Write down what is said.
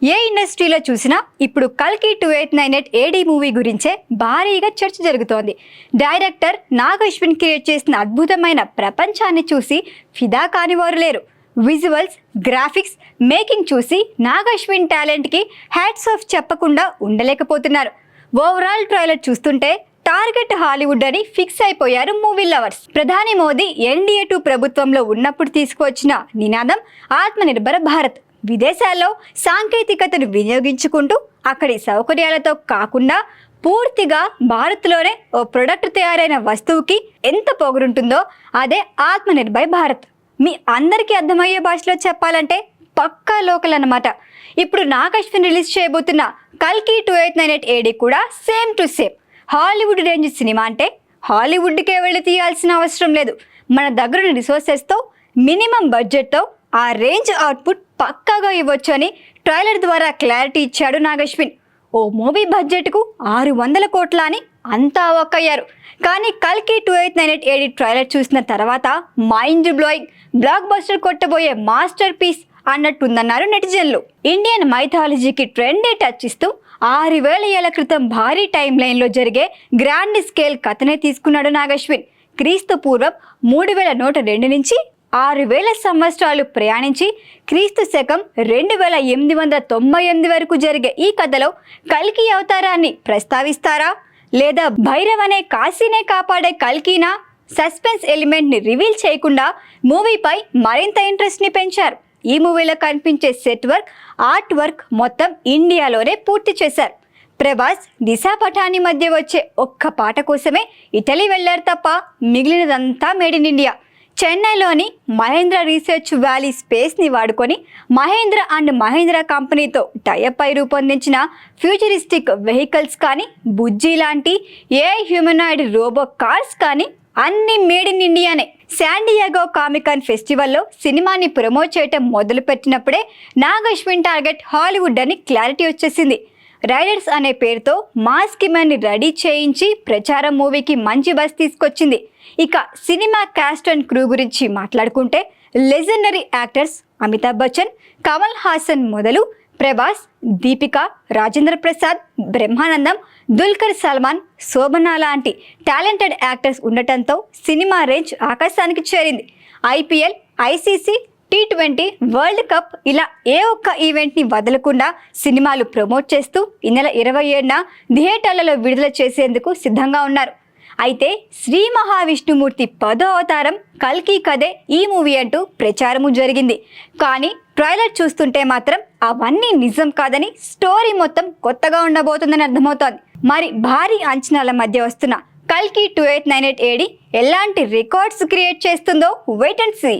ఏ ఇండస్ట్రీలో చూసినా ఇప్పుడు కల్కి 2898 ఏడీ మూవీ గురించే భారీగా చర్చ జరుగుతోంది. డైరెక్టర్ నాగ్ అశ్విన్ క్రియేట్ చేసిన అద్భుతమైన ప్రపంచాన్ని చూసి ఫిదా కాని వారు లేరు. విజువల్స్, గ్రాఫిక్స్, మేకింగ్ చూసి నాగ్ అశ్విన్ టాలెంట్కి హ్యాట్స్ ఆఫ్ చెప్పకుండా ఉండలేకపోతున్నారు. ఓవరాల్ ట్రైలర్ చూస్తుంటే టార్గెట్ హాలీవుడ్ అని ఫిక్స్ అయిపోయారు మూవీ లవర్స్. ప్రధాని మోదీ ఎన్డీఏ 2 ప్రభుత్వంలో ఉన్నప్పుడు తీసుకువచ్చిన నినాదం ఆత్మనిర్భర భారత్. విదేశాల్లో సాంకేతికతను వినియోగించుకుంటూ అక్కడి సౌకర్యాలతో కాకుండా పూర్తిగా భారత్లోనే ఓ ప్రొడక్ట్ తయారైన వస్తువుకి ఎంత పొగరుంటుందో అదే ఆత్మనిర్భర్ భారత్. మీ అందరికీ అర్థమయ్యే భాషలో చెప్పాలంటే పక్కా లోకల్ అన్నమాట. ఇప్పుడు నాగ్ అశ్విన్ రిలీజ్ చేయబోతున్న కల్కి 2898 ఏడీ కూడా same to same Hollywood range cinema. అంటే హాలీవుడ్కే వెళ్ళి తీయాల్సిన అవసరం లేదు. మన దగ్గరున్న రిసోర్సెస్తో మినిమం బడ్జెట్తో ఆ రేంజ్ అవుట్పుట్ పక్కాగా ఇవ్వచ్చు అని ట్రైలర్ ద్వారా క్లారిటీ ఇచ్చాడు నాగ్ అశ్విన్. ఓ మూవీ బడ్జెట్కు 600 కోట్ల అని అంతా అవాక్కయ్యారు. కానీ కల్కి 2898 ఏడీ ట్రైలర్ చూసిన తర్వాత మైండ్ బ్లోయింగ్, బ్లాక్ బస్టర్ కొట్టబోయే మాస్టర్ పీస్ అన్నట్టుందన్నారు నెటిజన్లు. ఇండియన్ మైథాలజీకి ట్రెండే టచ్ ఇస్తూ 6000 ఏళ్ల క్రితం భారీ టైం లైన్లో జరిగే గ్రాండ్ స్కేల్ కథనే తీసుకున్నాడు నాగ్ అశ్విన్. క్రీస్తు పూర్వం 3102 నుంచి 6000 సంవత్సరాలు ప్రయాణించి క్రీస్తు శకం 2898 వరకు జరిగే ఈ కథలో కల్కి అవతారాన్ని ప్రస్తావిస్తారా, లేదా భైరవ్ అనే కాశీనే కాపాడే కల్కినా? సస్పెన్స్ ఎలిమెంట్ని రివీల్ చేయకుండా మూవీపై మరింత ఇంట్రెస్ట్ని పెంచారు. ఈ మూవీలో కనిపించే సెట్ వర్క్, ఆర్ట్ వర్క్ మొత్తం ఇండియాలోనే పూర్తి చేశారు. ప్రభాస్, దిశా పటాని మధ్య వచ్చే ఒక్క పాట కోసమే ఇటలీ వెళ్లారు తప్ప మిగిలినదంతా మేడ్ ఇన్ ఇండియా. చెన్నైలోని మహేంద్ర రీసెర్చ్ వ్యాలీ స్పేస్ని వాడుకొని మహేంద్ర అండ్ మహేంద్ర కంపెనీతో టైఅప్ అయి రూపొందించిన ఫ్యూచరిస్టిక్ వెహికల్స్ కానీ, బుజ్జి లాంటి ఏఐ హ్యూమనాయిడ్ రోబో కార్స్ కానీ అన్ని మేడ్ ఇన్ ఇండియానే. శాండియాగో కామికాన్ ఫెస్టివల్లో సినిమాని ప్రమోట్ చేయటం మొదలుపెట్టినప్పుడే నాగ్ అశ్విన్ టార్గెట్ హాలీవుడ్ అని క్లారిటీ వచ్చేసింది. రైడర్స్ అనే పేరుతో మాస్ కిమెన్ని రెడీ చేయించి ప్రచారం మూవీకి మంచి బస్ తీసుకొచ్చింది. ఇక సినిమా కాస్ట్ అండ్ క్రూ గురించి మాట్లాడుకుంటే లెజెండరీ యాక్టర్స్ అమితాబ్ బచ్చన్, కమల్ హాసన్ మొదలు ప్రభాస్, దీపిక, రాజేంద్ర ప్రసాద్, బ్రహ్మానందం, దుల్కర్ సల్మాన్, శోభనా లాంటి టాలెంటెడ్ యాక్టర్స్ ఉండటంతో సినిమా రేంజ్ ఆకాశానికి చేరింది. IPL, ICC, T20, world cup ఇలా ఏ ఒక్క ఈవెంట్ని వదలకుండా సినిమాలు ప్రమోట్ చేస్తూ ఈ నెల 27న థియేటర్లలో విడుదల చేసేందుకు సిద్ధంగా ఉన్నారు. అయితే శ్రీ మహావిష్ణుమూర్తి 10వ అవతారం కల్కి కథే ఈ మూవీ అంటూ ప్రచారము జరిగింది. కానీ ట్రైలర్ చూస్తుంటే మాత్రం అవన్నీ నిజం కాదని, స్టోరీ మొత్తం కొత్తగా ఉండబోతుందని అర్థమవుతోంది. మరి భారీ అంచనాల మధ్య వస్తున్న కల్కి 2898 ఏడీ ఎలాంటి రికార్డ్స్ క్రియేట్ చేస్తుందో వెయిట్ అండ్ సీ.